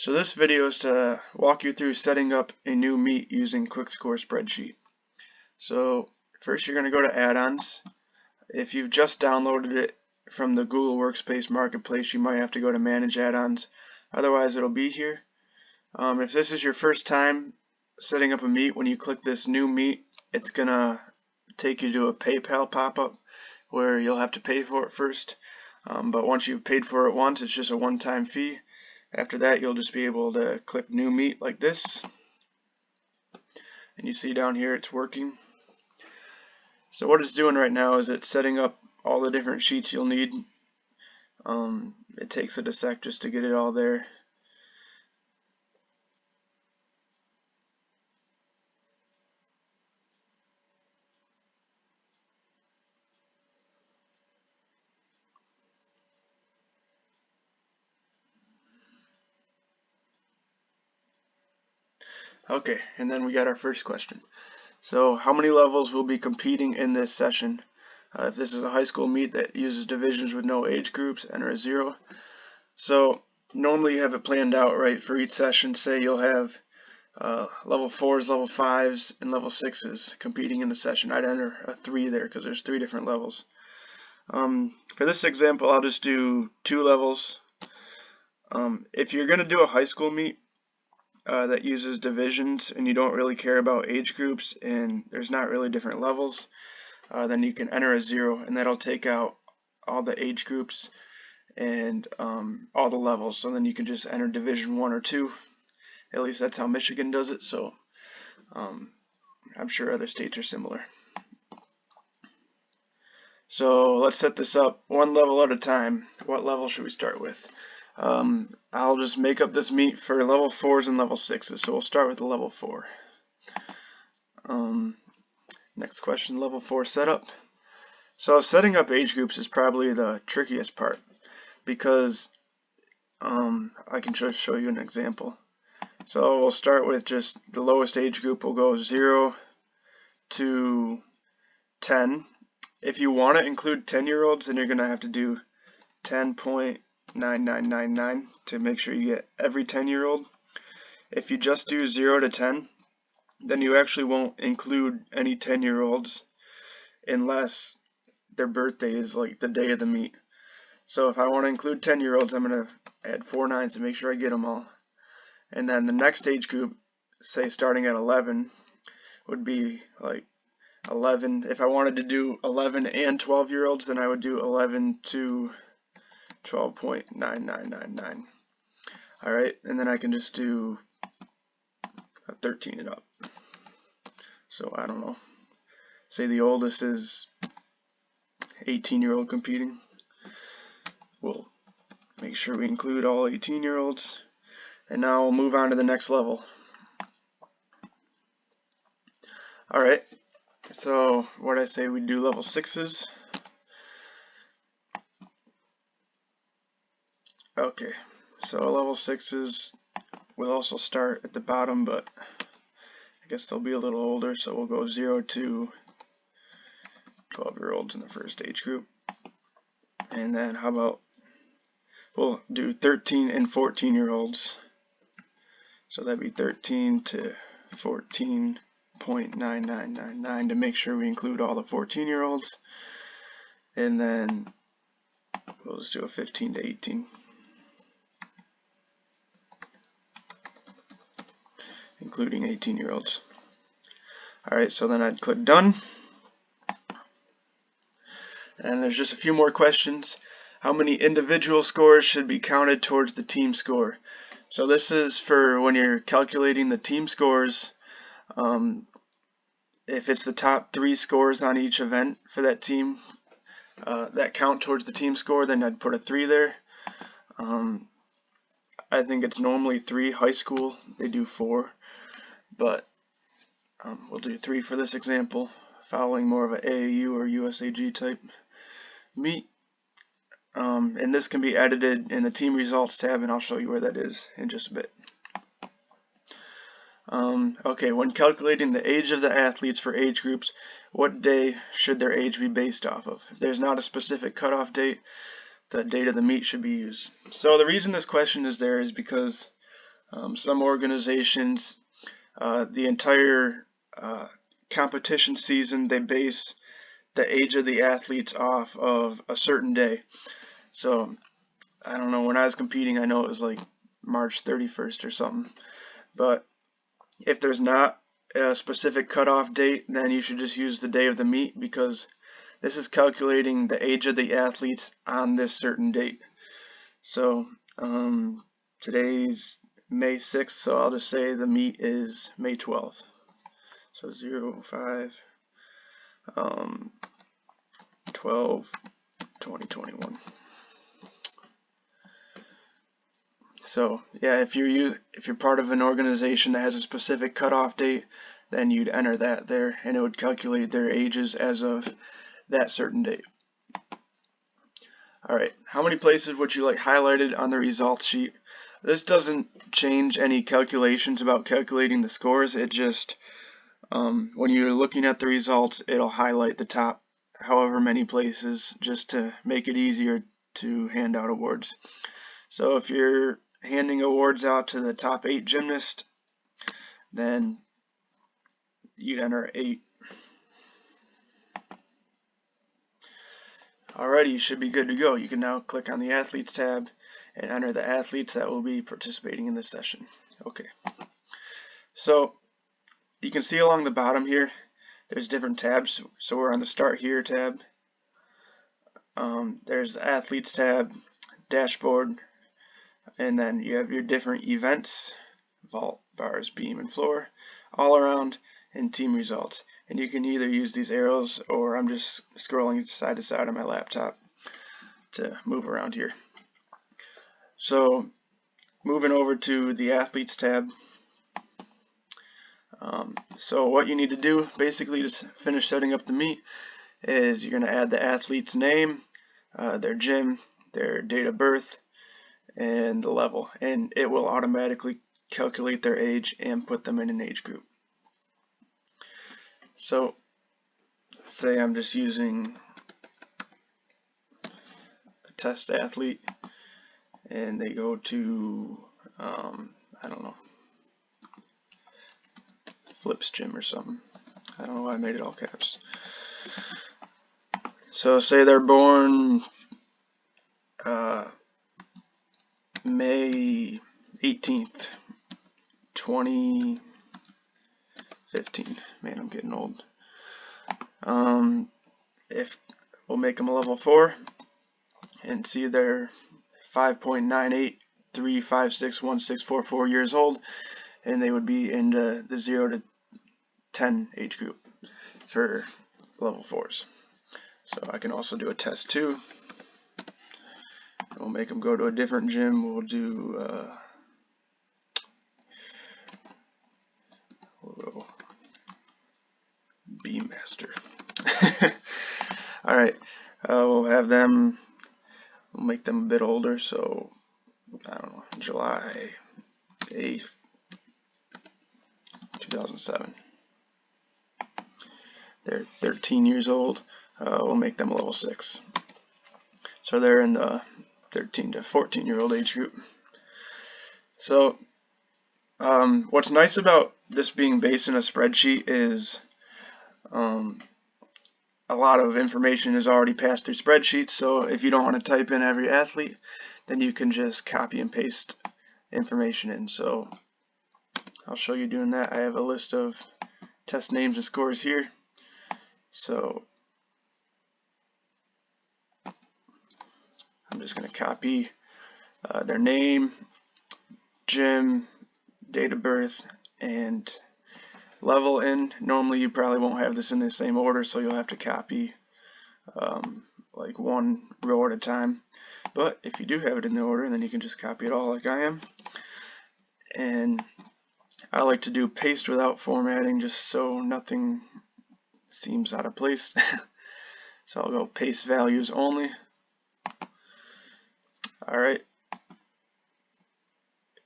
So this video is to walk you through setting up a new Meet using QuickScore-Spreadsheet. So first you're going to go to add-ons. If you've just downloaded it from the Google Workspace Marketplace, you might have to go to Manage Add-ons. Otherwise it'll be here. If this is your first time setting up a Meet, when you click this new Meet, it's going to take you to a PayPal pop-up where you'll have to pay for it first. But once you've paid for it once, it's just a one-time fee. After that, you'll just be able to click New Meet like this. And you see down here it's working. So what it's doing right now is it's setting up all the different sheets you'll need. It takes it a sec just to get it all there. Okay, and then we got our first question. So how many levels will be competing in this session? If this is a high school meet that uses divisions with no age groups, enter a 0. So normally you have it planned out, right, for each session. Say you'll have level 4s, level 5s, and level 6s competing in the session. I'd enter a 3 there because there's 3 different levels. For this example, I'll just do 2 levels. If you're going to do a high school meet that uses divisions and you don't really care about age groups and there's not really different levels, then you can enter a 0, and that'll take out all the age groups and all the levels. So then you can just enter division 1 or 2. At least that's how Michigan does it, so I'm sure other states are similar. So let's set this up one level at a time. What level should we start with? I'll just make up this meet for level 4s and level 6s, so we'll start with the level 4. Next question, level 4 setup. So setting up age groups is probably the trickiest part because I can just show you an example. So we'll start with just the lowest age group. Will go 0 to 10. If you want to include 10-year-olds, then you're going to have to do 10.9999 to make sure you get every 10-year-old. If you just do 0 to 10, then you actually won't include any 10-year-olds unless their birthday is like the day of the meet. So if I want to include 10-year-olds, I'm going to add 4 9s to make sure I get them all. And then the next age group, say starting at 11, would be like 11. If I wanted to do 11 and 12-year-olds, then I would do 11 to 12.9999. Alright, and then I can just do 13 it up. So I don't know. Say the oldest is 18-year-old competing. We'll make sure we include all 18-year-olds. And now we'll move on to the next level. Alright, so what did I say? We do level 6s. Okay, so level 6s will also start at the bottom, but I guess they'll be a little older, so we'll go 0 to 12-year-olds in the first age group. And then how about we'll do 13 and 14-year-olds. So that'd be 13 to 14.9999 to make sure we include all the 14-year-olds. And then we'll just do a 15 to 18. Including 18-year-olds. Alright, so then I'd click Done. And there's just a few more questions. How many individual scores should be counted towards the team score? So this is for when you're calculating the team scores. If it's the top 3 scores on each event for that team that count towards the team score, then I'd put a 3 there. I think it's normally 3. High school, they do 4. But we'll do 3 for this example, following more of an AAU or USAG type meet. And this can be edited in the team results tab, and I'll show you where that is in just a bit. Okay, when calculating the age of the athletes for age groups, what day should their age be based off of? If there's not a specific cutoff date, the date of the meet should be used. So the reason this question is there is because Some organizations, the entire competition season, they base the age of the athletes off of a certain day. So I don't know, when I was competing, I know it was like March 31st or something. But if there's not a specific cutoff date, then you should just use the day of the meet, because this is calculating the age of the athletes on this certain date. So today's May 6th, so I'll just say the meet is May 12th. So 05/12/2021. So yeah, if you're part of an organization that has a specific cutoff date, then you'd enter that there, and it would calculate their ages as of that certain date. Alright, how many places would you like highlighted on the results sheet? This doesn't change any calculations about calculating the scores. It just, when you're looking at the results, it'll highlight the top however many places, just to make it easier to hand out awards. So if you're handing awards out to the top 8 gymnasts, then you'd enter 8. Alrighty, you should be good to go. You can now click on the Athletes tab and enter the athletes that will be participating in this session. Okay. So you can see along the bottom here, there's different tabs. So we're on the Start Here tab. There's the Athletes tab, Dashboard, and then you have your different events, vault, bars, beam, and floor, all around, and team results. And you can either use these arrows, or I'm just scrolling side to side on my laptop to move around here. So moving over to the Athletes tab. So what you need to do basically to finish setting up the meet is you're going to add the athlete's name, their gym, their date of birth, and the level, and it will automatically calculate their age and put them in an age group. So say I'm just using a test athlete, and they go to I don't know, Flips Gym or something. I don't know why I made it all caps. So say they're born May 18th, 2015. Man, I'm getting old. If we'll make them a level 4 and see they're 5.98356164 years old, and they would be in the 0 to 10 age group for level 4s. So I can also do a test 2. We'll make them go to a different gym. We'll do Beam Master. Alright, we'll have them, we'll make them a bit older, so I don't know, July 8th, 2007. They're 13 years old. We'll make them a level 6. So they're in the 13 to 14-year-old age group. So what's nice about this being based in a spreadsheet is a lot of information is already passed through spreadsheets. So if you don't want to type in every athlete, then you can just copy and paste information in. So I'll show you doing that. I have a list of test names and scores here. So I'm just going to copy their name, gym, date of birth, and level in. Normally you probably won't have this in the same order, so you'll have to copy like one row at a time. But if you do have it in the order, then you can just copy it all like I am. And I like to do paste without formatting, just so nothing seems out of place. So I'll go paste values only. Alright,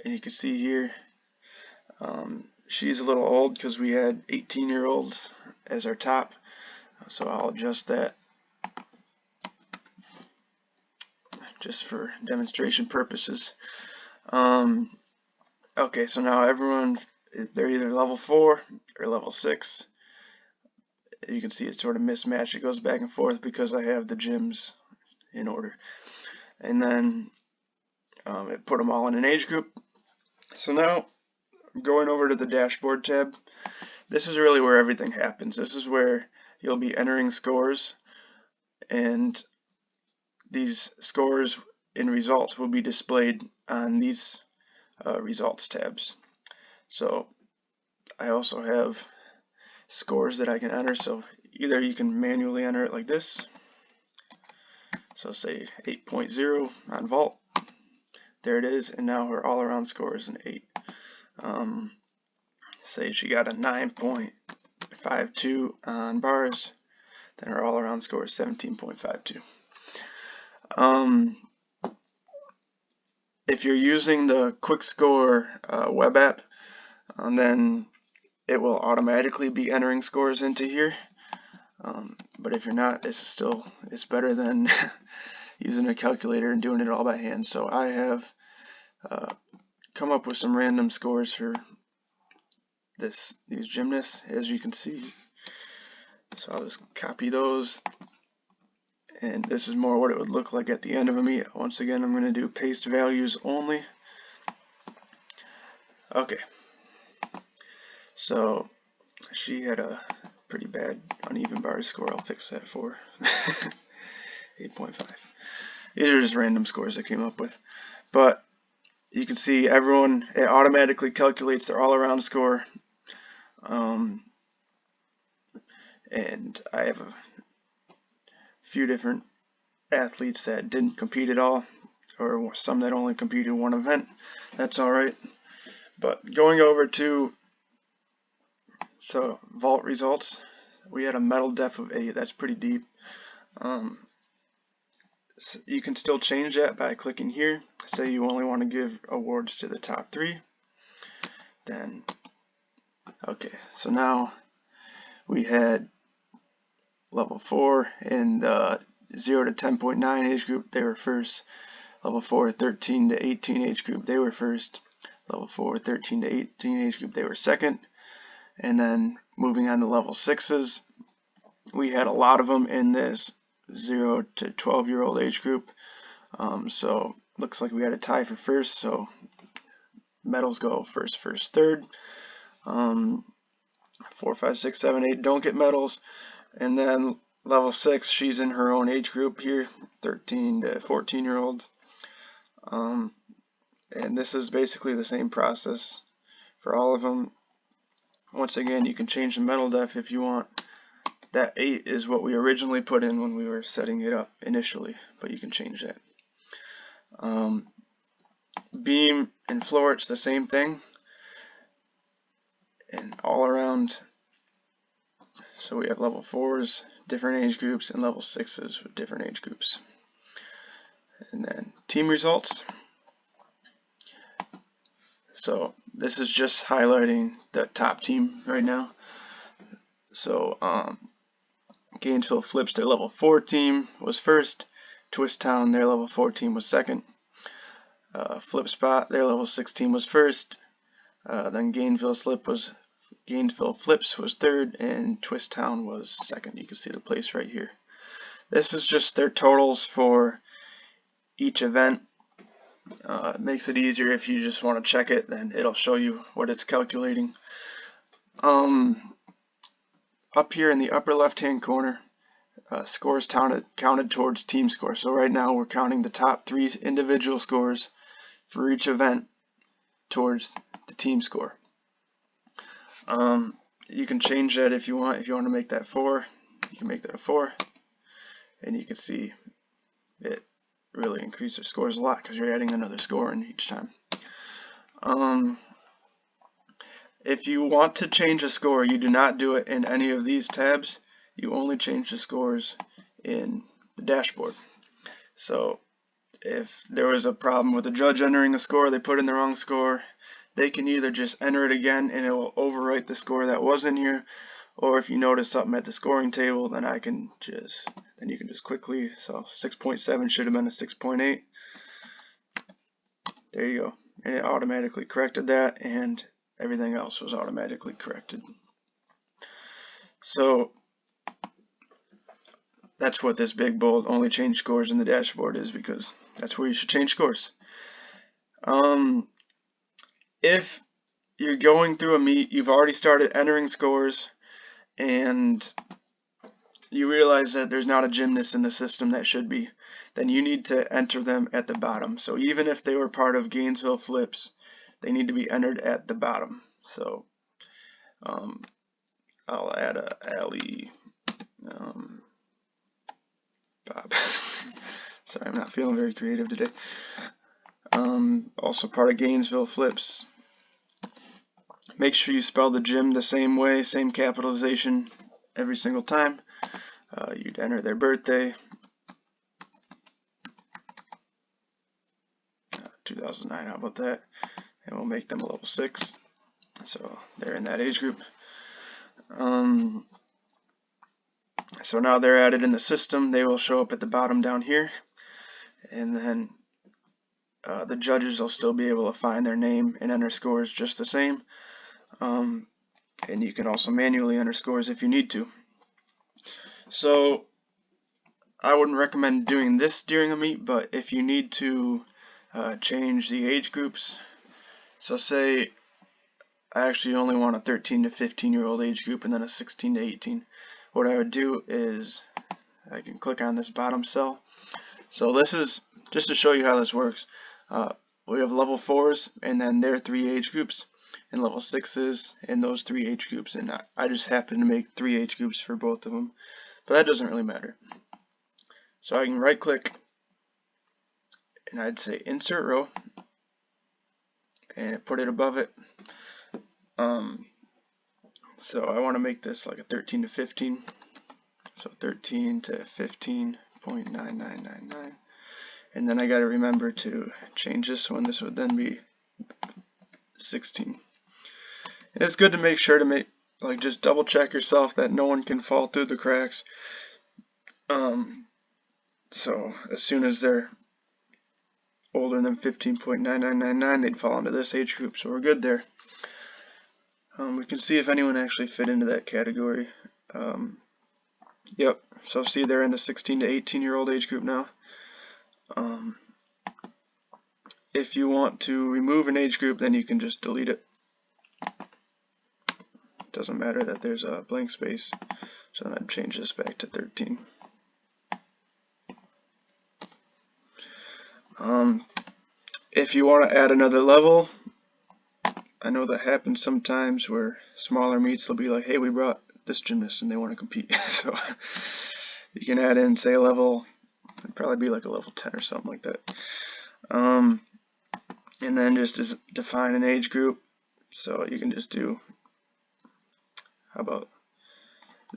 and you can see here she's a little old because we had 18-year-olds as our top, so I'll adjust that just for demonstration purposes. Okay, so now everyone, they're either level 4 or level 6. You can see it's sort of mismatched. It goes back and forth because I have the gyms in order. And then it put them all in an age group. So now, going over to the dashboard tab, this is really where everything happens. This is where you'll be entering scores, and these scores in results will be displayed on these results tabs. So I also have scores that I can enter, so either you can manually enter it like this, so say 8.0 on vault, there it is, and now her all around score is an 8. Say she got a 9.52 on bars, then her all around score is 17.52. If you're using the QuickScore web app, then it will automatically be entering scores into here. But if you're not, it's better than using a calculator and doing it all by hand. So I have come up with some random scores for these gymnasts, as you can see. So I'll just copy those, and this is more what it would look like at the end of a meet. Once again, I'm going to do paste values only. Okay, so she had a pretty bad uneven bar score. I'll fix that for 8.5. These are just random scores I came up with, but you can see everyone, it automatically calculates their all-around score. And I have a few different athletes that didn't compete at all, or some that only competed in one event. That's alright. But going over to vault results, we had a medal depth of 8. That's pretty deep. So you can still change that by clicking here. Say you only want to give awards to the top 3. Then, okay, so now we had level 4 in the 0 to 10.9 age group, they were first. Level 4, 13 to 18 age group, they were first. Level 4, 13 to 18 age group, they were second. And then moving on to level 6s, we had a lot of them in this 0 to 12-year-old age group. So looks like we had a tie for first, so medals go first, third. 4, 5, 6, 7, 8 don't get medals. And then level 6, she's in her own age group here, 13 to 14-year-olds. And this is basically the same process for all of them. Once again, you can change the medal depth if you want. That 8 is what we originally put in when we were setting it up initially, but you can change that. Beam and floor, it's the same thing. And all around, so we have level 4s, different age groups, and level 6s with different age groups. And then team results. So this is just highlighting the top team right now. So Gainesville Flips, their level 4 team was first. Twist Town, their level 4 team was second. Flip Spot, their level 6 team was first. Then Gainesville Flips was third, and Twist Town was second. You can see the place right here. This is just their totals for each event. It makes it easier if you just want to check it, then it'll show you what it's calculating. Up here in the upper left hand corner, scores counted towards team score. So right now we're counting the top 3 individual scores for each event towards the team score. You can change that if you want. If you want to make that 4, you can make that a 4, and you can see it really increases their scores a lot because you're adding another score in each time. If you want to change a score, you do not do it in any of these tabs. You only change the scores in the dashboard. So if there was a problem with a judge entering a score, they put in the wrong score, they can either just enter it again and it will overwrite the score that was in here, or if you notice something at the scoring table, then you can just quickly, so 6.7 should have been a 6.8. There you go. and it automatically corrected that, and everything else was automatically corrected. So that's what this big bold only change scores in the dashboard is, because that's where you should change scores. If you're going through a meet, you've already started entering scores, and you realize that there's not a gymnast in the system that should be, then you need to enter them at the bottom. So even if they were part of Gainesville Flips, they need to be entered at the bottom. So I'll add a Allie Bob. Sorry, I'm not feeling very creative today. Also part of Gainesville Flips. Make sure you spell the gym the same way, same capitalization every single time. You'd enter their birthday, 2009, how about that? And we'll make them a level 6, so they're in that age group. So now they're added in the system. They will show up at the bottom down here, and then the judges will still be able to find their name and enter scores just the same. And you can also manually enter scores if you need to. So I wouldn't recommend doing this during a meet, but if you need to change the age groups, so say I actually only want a 13 to 15 year old age group and then a 16 to 18. What I would do is I can click on this bottom cell. So this is just to show you how this works. We have level 4s and then their 3 age groups, and level 6s and those 3 age groups, and I just happen to make 3 age groups for both of them, but that doesn't really matter. So I can right click and I'd say insert row and put it above it. So I want to make this like a 13 to 15, so 13 to 15.9999, and then I got to remember to change this one. This would then be 16. And it's good to make sure to just double check yourself that no one can fall through the cracks. So as soon as they're older than 15.9999, they'd fall into this age group, so we're good there. We can see if anyone actually fit into that category. Yep, so see they're in the 16 to 18 year old age group now. If you want to remove an age group, then you can just delete it. It doesn't matter that there's a blank space, so I'd change this back to 13. If you want to add another level, I know that happens sometimes where smaller meets will be like, hey, we brought this gymnast and they want to compete. So you can add in, say, a level, it'd probably be like a level 10 or something like that. And then just define an age group. So you can just do, how about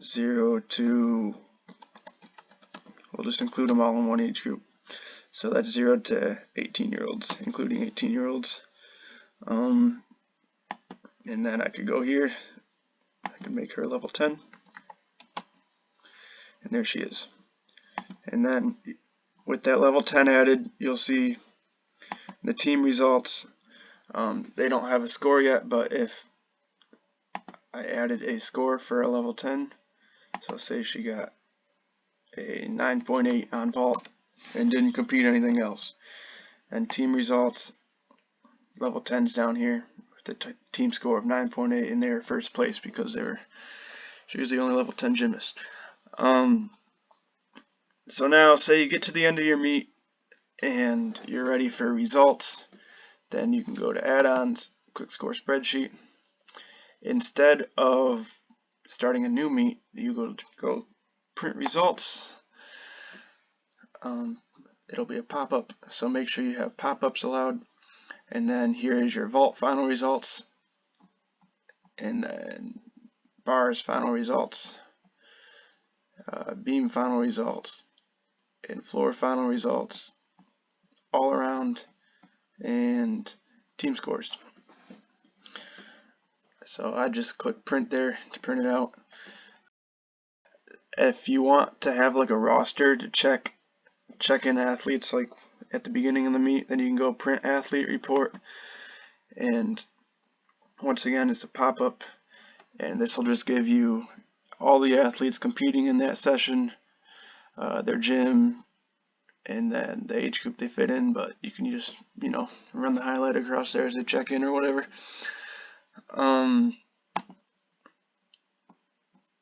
0 to, we'll just include them all in one age group. So that's 0 to 18 year olds, including 18 year olds. And then I could go here, I could make her level 10, and there she is. And then with that level 10 added, you'll see the team results. They don't have a score yet, but if I added a score for a level 10, so say she got a 9.8 on vault and didn't compete anything else, and team results, level 10's down here with the team score of 9.8, and they're first place because she was the only level 10 gymnast. So now say you get to the end of your meet and you're ready for results, then you can go to add-ons, QuickScore-Spreadsheet. Instead of starting a new meet, you go print results. It'll be a pop-up, so make sure you have pop-ups allowed. And then here is your vault final results, and then bars final results, beam final results, and floor final results, all around, and team scores. So I just click print there to print it out. If you want to have like a roster to check in athletes like at the beginning of the meet, then you can go print athlete report. And once again, it's a pop-up, and this will just give you all the athletes competing in that session, their gym, and then the age group they fit in, but you can just, run the highlight across there as they check in or whatever.